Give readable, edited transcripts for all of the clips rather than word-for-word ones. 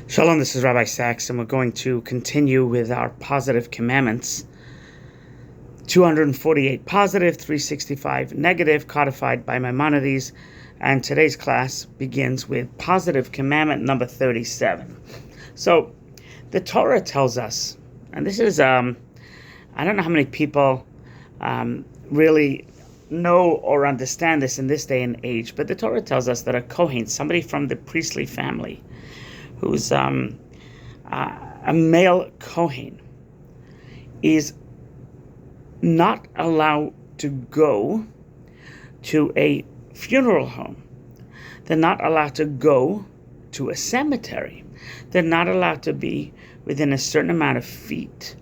Shalom, this is Rabbi Saacks, and we're going to continue with our positive commandments. 248 positive, 365 negative, codified by Maimonides, and today's class begins with positive commandment number 37. So, the Torah tells us, and this is, I don't know how many people really know or understand this in this day and age, but the Torah tells us that a Kohen, somebody from the priestly family, who's a male Kohen, is not allowed to go to a funeral home. They're not allowed to go to a cemetery. They're not allowed to be within a certain amount of feet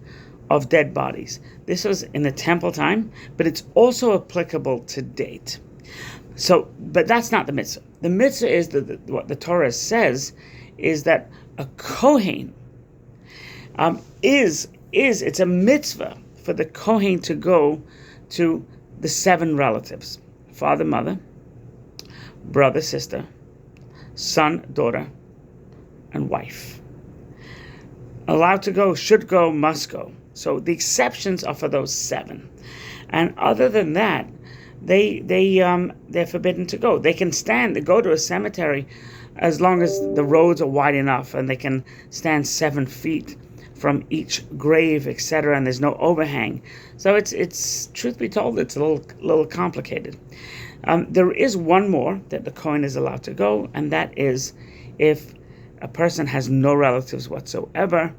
of dead bodies. This was in the temple time, but it's also applicable to date. So, but that's not the mitzvah. The mitzvah is what the Torah says is that a Kohen it's a mitzvah for the Kohen to go to the 7 relatives: father, mother, brother, sister, son, daughter, and wife. Allowed to go, should go, must go. So the exceptions are for those 7, and other than that, they're forbidden to go. They can go to a cemetery as long as the roads are wide enough and they can stand 7 feet from each grave, etc., and there's no overhang. So it's truth be told, it's a little complicated. There is one more that the Kohen is allowed to go, and that is if a person has no relatives whatsoever,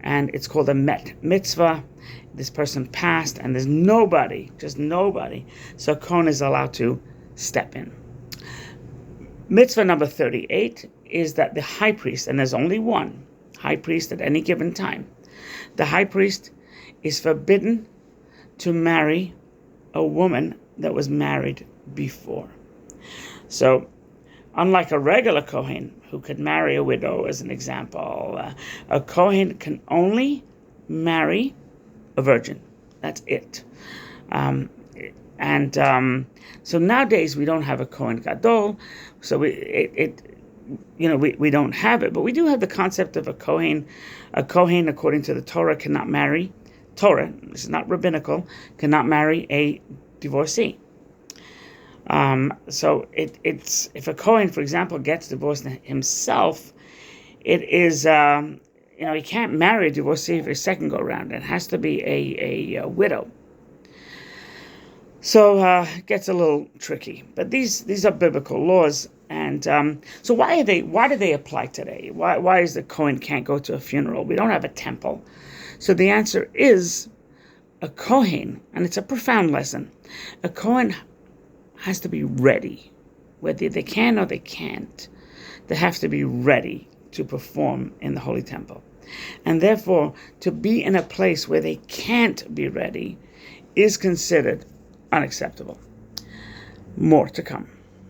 and it's called a mitzvah. This person passed, and there's nobody, just nobody. So Kohen is allowed to step in. Mitzvah number 38 is that the high priest, and there's only one high priest at any given time, the high priest is forbidden to marry a woman that was married before. So, unlike a regular Kohen who could marry a widow, as an example, a Kohen can only marry a virgin. That's it. So nowadays we don't have a Kohen Gadol, so we don't have it, but we do have the concept of a Kohen. A Kohen, according to the Torah, cannot marry. Torah, this is not rabbinical, cannot marry a divorcee. So it's if a Kohen, for example, gets divorced himself, it is he can't marry a divorcee for a second go around. It has to be a widow. So it gets a little tricky, but these are biblical laws, and so why do they apply today? Why is the Kohen can't go to a funeral? We don't have a temple, so the answer is a Kohen, and it's a profound lesson. A Kohen has to be ready, whether they can or they can't. They have to be ready to perform in the Holy Temple, and therefore to be in a place where they can't be ready is considered unacceptable. More to come.